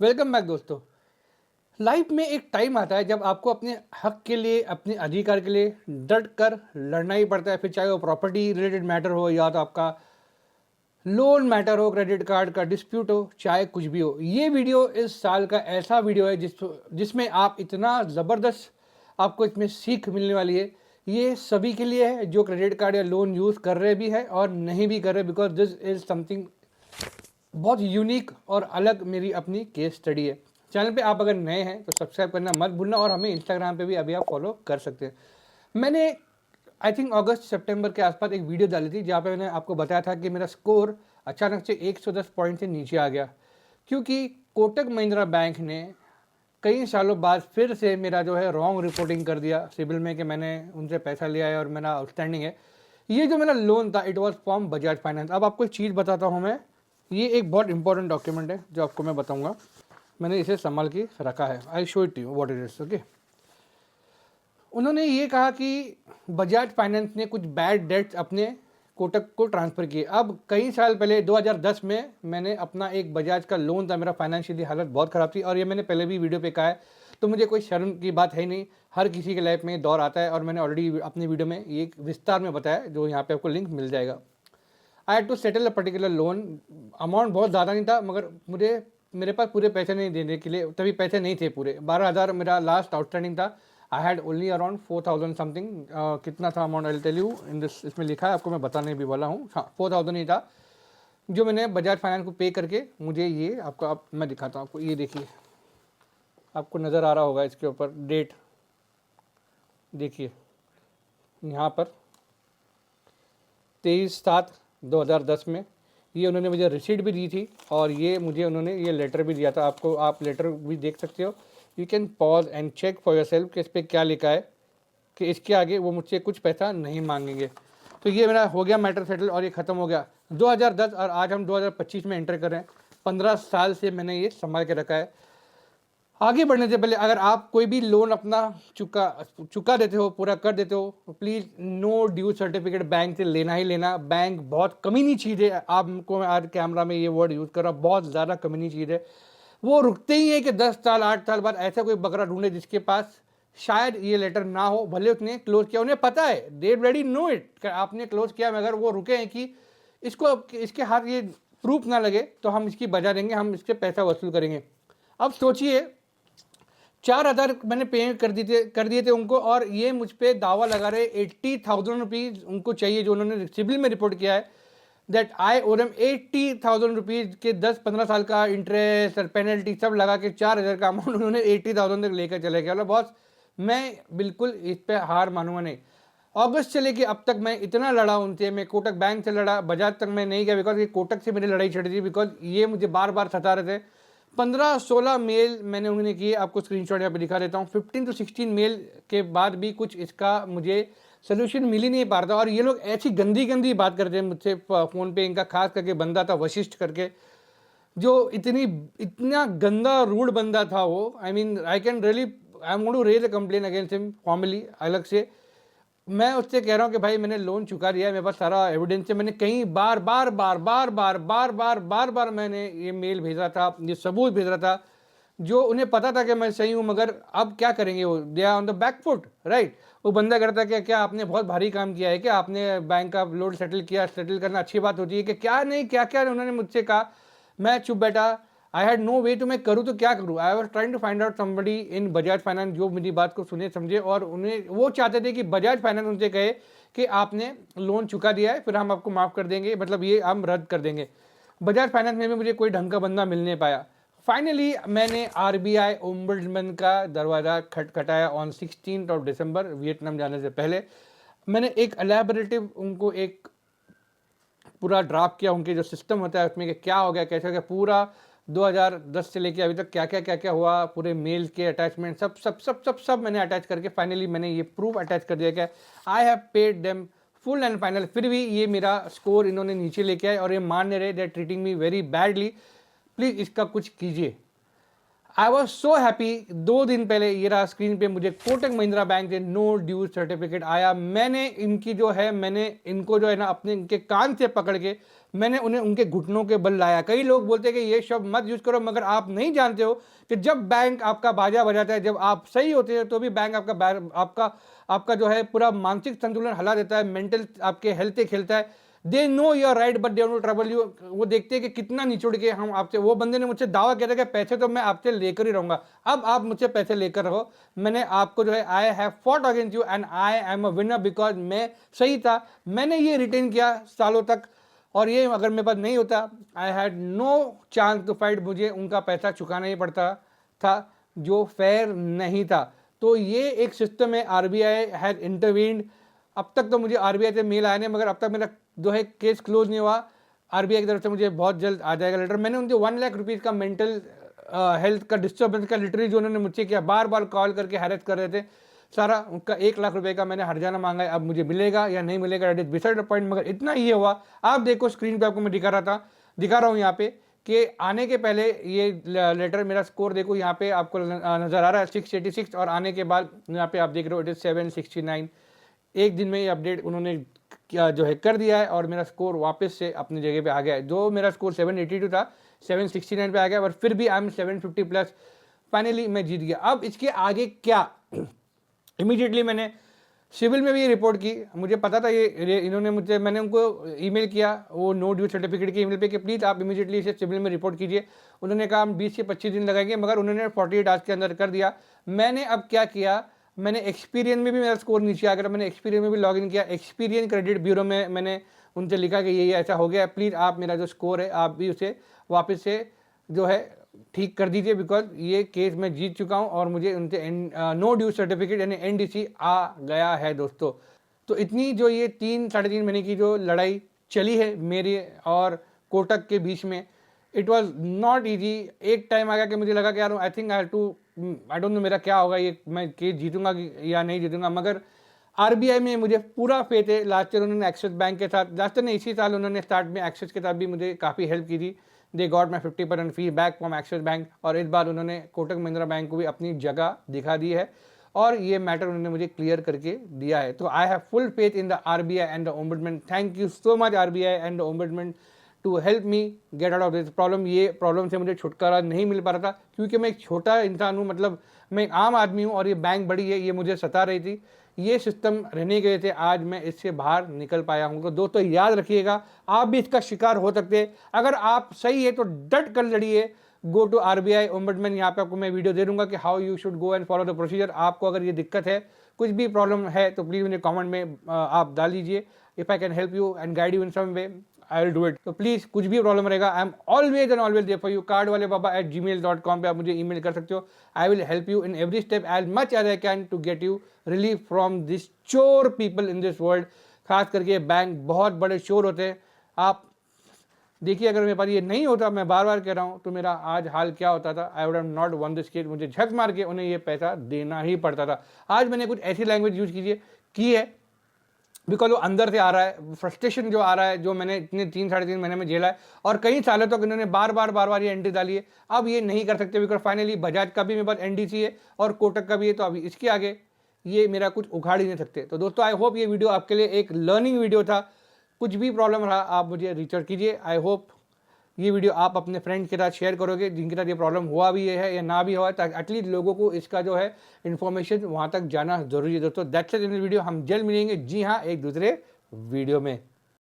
Welcome back दोस्तों। Life में एक टाइम आता है जब आपको अपने हक के लिए, अपने अधिकार के लिए डट कर लड़ना ही पड़ता है। फिर चाहे वो प्रॉपर्टी रिलेटेड मैटर हो या तो आपका लोन मैटर हो, क्रेडिट कार्ड का डिस्प्यूट हो, चाहे कुछ भी हो। ये वीडियो इस साल का ऐसा वीडियो है जिसमें आप इतना ज़बरदस्त आपको इसमें सीख मिलने वाली है। ये सभी के लिए है जो क्रेडिट कार्ड या लोन यूज़ कर रहे भी है और नहीं भी कर रहे, बिकॉज दिस इज़ समथिंग बहुत यूनिक और अलग मेरी अपनी केस स्टडी है। चैनल पे आप अगर नए हैं तो सब्सक्राइब करना मत भूलना और हमें इंस्टाग्राम पे भी अभी आप फॉलो कर सकते हैं। मैंने आई थिंक अगस्त सितंबर के आसपास एक वीडियो डाली थी जहाँ पे मैंने आपको बताया था कि मेरा स्कोर अचानक से 110 पॉइंट से नीचे आ गया, क्योंकि कोटक महिंद्रा बैंक ने कई सालों बाद फिर से मेरा जो है रॉन्ग रिपोर्टिंग कर दिया सिविल में कि मैंने उनसे पैसा लिया है और मेरा आउटस्टैंडिंग है। ये जो मेरा लोन था it was from Bajaj finance. अब आपको एक चीज़ बताता हूँ मैं, ये एक बहुत इंपॉर्टेंट डॉक्यूमेंट है जो आपको मैं बताऊँगा। मैंने इसे संभाल के रखा है, I show it you what it is. Okay, उन्होंने ये कहा कि बजाज फाइनेंस ने कुछ बैड डेट्स अपने कोटक को ट्रांसफ़र किए। अब कई साल पहले 2010 में मैंने अपना एक बजाज का लोन था, मेरा फाइनेंशियली हालत बहुत ख़राब थी और ये मैंने पहले भी वीडियो पे कहा है, तो मुझे कोई शर्म की बात है ही नहीं। हर किसी के लाइफ में दौर आता है और मैंने ऑलरेडी अपनी वीडियो में ये विस्तार में बताया, जो यहाँ पे आपको लिंक मिल जाएगा। I had to settle a particular loan. Amount बहुत ज़्यादा नहीं था, मगर मेरे पास पूरे पैसे नहीं देने के लिए, तभी पैसे नहीं थे पूरे। 12,000 मेरा लास्ट आउटस्टैंडिंग था। I had only around 4,000 something. कितना था amount, I tell you in this, इसमें लिखा है, आपको मैं बताने भी वाला हूँ। हाँ, 4,000 ही था जो मैंने बजाज फाइनेंस को पे करके, मुझे ये आपको मैं दिखाता हूँ आपको। ये देखिए, आपको नज़र आ रहा होगा इसके ऊपर डेट, देखिए यहाँ पर 23/7/2010 में ये उन्होंने मुझे रिसीट भी दी थी और ये मुझे उन्होंने ये लेटर भी दिया था। आपको आप लेटर भी देख सकते हो। You can pause and check for yourself कि इस पर क्या लिखा है, कि इसके आगे वो मुझसे कुछ पैसा नहीं मांगेंगे। तो ये मेरा हो गया मैटर सेटल और ये ख़त्म हो गया 2010, और आज हम 2025 में एंटर कर रहे हैं। 15 साल से मैंने ये संभाल के रखा है। आगे बढ़ने से पहले अगर आप कोई भी लोन अपना चुका देते हो, पूरा कर देते हो, तो please no due certificate bank से लेना ही लेना। बैंक बहुत कमीनी चीज़ है। आपको मैं आज कैमरा में ये वर्ड यूज़ कर रहा हूँ, बहुत ज़्यादा कमीनी चीज़ है। वो रुकते ही है कि 10 साल 8 साल बाद ऐसा कोई बकरा ढूंढे जिसके पास शायद ये लेटर ना हो, भले उसने क्लोज किया, उन्हें पता है, दे ऑलरेडी नो इट आपने क्लोज किया, मगर वो रुके हैं कि इसको इसके हाथ ये प्रूफ ना लगे तो हम इसकी बजा देंगे, हम इससे पैसा वसूल करेंगे। अब सोचिए, 4,000 मैंने पे कर दिए थे उनको, और ये मुझ पर दावा लगा रहे 80,000 रुपीज़ उनको चाहिए, जो उन्होंने सिविल में रिपोर्ट किया है that I owe them 80,000 rupees के 10-15 साल का इंटरेस्ट और पेनल्टी सब लगा के 4,000 का अमाउंट उन्होंने 80,000 तक लेकर चले गए। मतलब बॉस, मैं बिल्कुल इस पर हार मानूंगा नहीं। अगस्त से लेके अब तक मैं इतना लड़ा उनसे, मैं कोटक बैंक से लड़ा, बजाज तक मैं नहीं गया, बिकॉज ये कोटक से मेरी लड़ाई छिड़ी थी, बिकॉज ये मुझे बार बार सता रहे थे। 15-16 मेल मैंने उन्हें किए, आपको स्क्रीनशॉट यहाँ पे दिखा देता हूँ। 15 to 16 मेल के बाद भी कुछ इसका मुझे सोल्यूशन मिल ही नहीं पा रहा था। और ये लोग ऐसी गंदी गंदी बात करते हैं मुझसे फ़ोन पे। इनका खास करके बंदा था वशिष्ठ करके, जो इतना गंदा रूड बंदा था वो। I mean I can really, I am going to raise a complain against him formally, अलग से। मैं उससे कह रहा हूँ कि भाई मैंने लोन चुका दिया है, मेरे पास सारा एविडेंस है। मैंने कई बार मैंने ये मेल भेजा था, ये सबूत भेज रहा था, जो उन्हें पता था कि मैं सही हूँ, मगर अब क्या करेंगे, वो they are on the back foot, right. वो बंदा करता कि क्या आपने बहुत भारी काम किया है, क्या आपने बैंक का लोन सेटल किया, सेटल करना अच्छी बात होती है कि क्या, नहीं क्या क्या उन्होंने मुझसे कहा। मैं चुप बैठा। I had no way to, मैं करूँ तो क्या करूँ। I was trying to find out somebody in Bajaj finance जो मेरी बात को सुने समझे, और उन्हें वो चाहते थे कि बजाज फाइनेंस उनसे कहे कि आपने लोन चुका दिया है, फिर हम आपको माफ़ कर देंगे, मतलब ये हम रद्द कर देंगे। बजाज फाइनेंस में भी मुझे कोई ढंग का बंदा मिल नहीं पाया। फाइनली मैंने आरबीआई ओम्बुड्समैन का दरवाज़ा खटखटाया ऑन 16 दिसंबर, वियतनाम जाने से पहले। मैंने एक एलैबोरेटिव उनको एक पूरा ड्राफ्ट किया, उनके जो सिस्टम होता है उसमें कि क्या हो गया, कैसे हो गया, पूरा 2010 से लेके अभी तक क्या क्या हुआ, पूरे मेल के अटैचमेंट सब मैंने अटैच करके फाइनली मैंने ये प्रूफ अटैच कर दिया कि I have paid them full and final. फिर भी ये मेरा स्कोर इन्होंने नीचे लेके आए और ये मान नहीं रहे, they treating me very badly, please इसका कुछ कीजिए। I was so happy. 2 दिन पहले ये रहा स्क्रीन पे, मुझे कोटक महिंद्रा बैंक से नो ड्यू सर्टिफिकेट आया। मैंने इनकी जो है, मैंने इनको जो है ना अपने इनके कान से पकड़ के मैंने उन्हें उनके घुटनों के बल लाया। कई लोग बोलते हैं कि ये शब्द मत यूज़ करो, मगर आप नहीं जानते हो कि जब बैंक आपका बाजा बजाता है, जब आप सही होते हैं, तो भी बैंक आपका आपका जो है पूरा मानसिक संतुलन हिला देता है, मेंटल आपके हेल्थ पे खेलता है। They know you are right but they don't trouble you. वो देखते हैं कि कितना निचुड़ के हम आपसे। वो बंदे ने मुझसे दावा किया था कि पैसे तो मैं आपसे लेकर ही रहूंगा, अब आप मुझसे पैसे लेकर रहो। मैंने आपको जो है I have fought against you and I am a winner because मैं सही था। मैंने ये रिटेन किया सालों तक, और ये अगर मेरे पास नहीं होता, I had no chance to fight. मुझे उनका पैसा चुकाना ही पड़ता था जो फेयर नहीं था। तो ये एक सिस्टम है, आरबीआई हैज इंटरवीन्ड। अब तक तो मुझे आरबीआई से मेल आया नहीं, मगर अब तक मेरा जो है केस क्लोज नहीं हुआ। आरबीआई की तरफ से मुझे बहुत जल्द आ जाएगा लेटर। मैंने उनके 1 लाख रुपीज़ का मेंटल हेल्थ का डिस्टर्बेंस का लिटरली जो उन्होंने मुझसे किया, बार बार कॉल करके हैरेस कर रहे थे, सारा उनका 1 लाख रुपए का मैंने हर्जाना मांगा है। अब मुझे मिलेगा या नहीं मिलेगा, that is beside the point. मगर इतना ही हुआ, आप देखो स्क्रीन पे आपको मैं दिखा रहा हूँ यहाँ पे कि आने के पहले ये लेटर, मेरा स्कोर देखो यहाँ पे आपको नजर आ रहा है 686, और आने के बाद यहाँ पे आप देख रहे हो इट इज 769। एक दिन में ये अपडेट उन्होंने क्या जो है कर दिया है, और मेरा स्कोर वापस से अपनी जगह पे आ गया है। जो मेरा स्कोर 782 था, 769 पे आ गया, और फिर भी आई एम 750 प्लस। फाइनली मैं जीत गया। अब इसके आगे क्या? इमीडिएटली मैंने सिविल में भी रिपोर्ट की। मुझे पता था ये इन्होंने मुझे, मैंने उनको ईमेल किया वो नो ड्यू सर्टिफिकेट के ईमेल पे कि प्लीज़ आप इमीडिएटली इसे सिविल में रिपोर्ट कीजिए। उन्होंने कहा हम 20 से 25 दिन लगाएंगे, मगर उन्होंने 48 आवर्स के अंदर कर दिया। मैंने अब क्या किया, मैंने एक्सपीरियन में भी मेरा स्कोर नीचे आ गया, मैंने एक्सपीरियन में भी लॉगिन किया। एक्सपीरियन क्रेडिट ब्यूरो में मैंने उनसे लिखा कि ये ऐसा हो गया, प्लीज़ आप मेरा जो स्कोर है आप भी उसे वापस से जो है ठीक कर दीजिए, बिकॉज ये केस मैं जीत चुका हूँ और मुझे उनसे नो ड्यू सर्टिफिकेट यानी एनडीसी आ गया है दोस्तों। तो इतनी जो ये 3-3.5 महीने की जो लड़ाई चली है मेरी और कोटक के बीच में, इट वॉज नॉट ईजी। एक टाइम आ गया कि मुझे लगा कि यार I think I don't know मेरा क्या होगा, ये मैं केस जीतूंगा या नहीं जीतूंगा। मगर आरबीआई में मुझे पूरा फेथ है। लास्ट ईयर उन्होंने एक्सिस बैंक के साथ, लास्ट ईयर ने इसी साल उन्होंने स्टार्ट में एक्सिस के साथ भी मुझे काफ़ी हेल्प की थी। They got my 50% fee back from axis bank, और इस बार उन्होंने कोटक महिंद्रा बैंक को भी अपनी जगह दिखा दी है, और ये मैटर उन्होंने मुझे क्लियर करके दिया है। तो I have full faith in the RBI and the ombudsman. Thank you so much RBI and the ombudsman to help me get out of this problem. ये प्रॉब्लम से मुझे छुटकारा नहीं मिल पा रहा था, क्योंकि मैं एक छोटा इंसान हूँ, मतलब मैं एक आम आदमी हूँ, और ये बैंक बड़ी है, ये मुझे सता रही थी। ये सिस्टम रहने गए थे, आज मैं इससे बाहर निकल पाया हूँ। तो दोस्तों याद रखिएगा, आप भी इसका शिकार हो सकते हैं। अगर आप सही है तो डट कर लड़िए। Go to RBI ombudsman. यहाँ पे आपको मैं वीडियो दे दूंगा कि how you should go and follow the procedure. आपको अगर ये दिक्कत है, कुछ भी प्रॉब्लम है, तो प्लीज़ मुझे कमेंट में आप डाल दीजिए। If I can help you and guide you in some way, I will do it. तो प्लीज़ कुछ भी प्रॉब्लम रहेगा, I am always and always there for you. cardwalebaba@gmail.com पे आप मुझे ईमेल कर सकते हो। I will help you in every step as much as I can to get you relief from this चोर पीपल इन दिस वर्ल्ड। खास करके bank बहुत बड़े चोर होते हैं। आप देखिए, अगर मेरे पास ये नहीं होता, मैं बार बार कह रहा हूँ, तो मेरा आज हाल क्या होता था। I would have not one this case. मुझे झक मार के उन्हें ये पैसा देना ही पड़ता था। आज मैंने कुछ ऐसी लैंग्वेज यूज की है बिकॉज वो अंदर से आ रहा है, फ्रस्ट्रेशन जो आ रहा है, जो मैंने इतने 3-3.5 महीने में झेला है, और कई सालों तक इन्होंने बार बार ये एंट्री डाली है। अब ये नहीं कर सकते, बिकॉज फाइनली बजाज का भी मेरे पास एनडीसी है और कोटक का भी है, तो अभी इसके आगे ये मेरा कुछ उखाड़ ही नहीं सकते। तो दोस्तों आई होप ये वीडियो आपके लिए एक लर्निंग वीडियो था। कुछ भी प्रॉब्लम रहा आप मुझे रीच आउट कीजिए। आई होप ये वीडियो आप अपने फ्रेंड्स के साथ शेयर करोगे जिनके साथ ये प्रॉब्लम हुआ भी है या ना भी हुआ, ताकि एटलीस्ट लोगों को इसका जो है इन्फॉर्मेशन वहाँ तक जाना जरूरी है। दोस्तों दैट्स इट इन वीडियो। हम जल्द मिलेंगे, जी हाँ, एक दूसरे वीडियो में।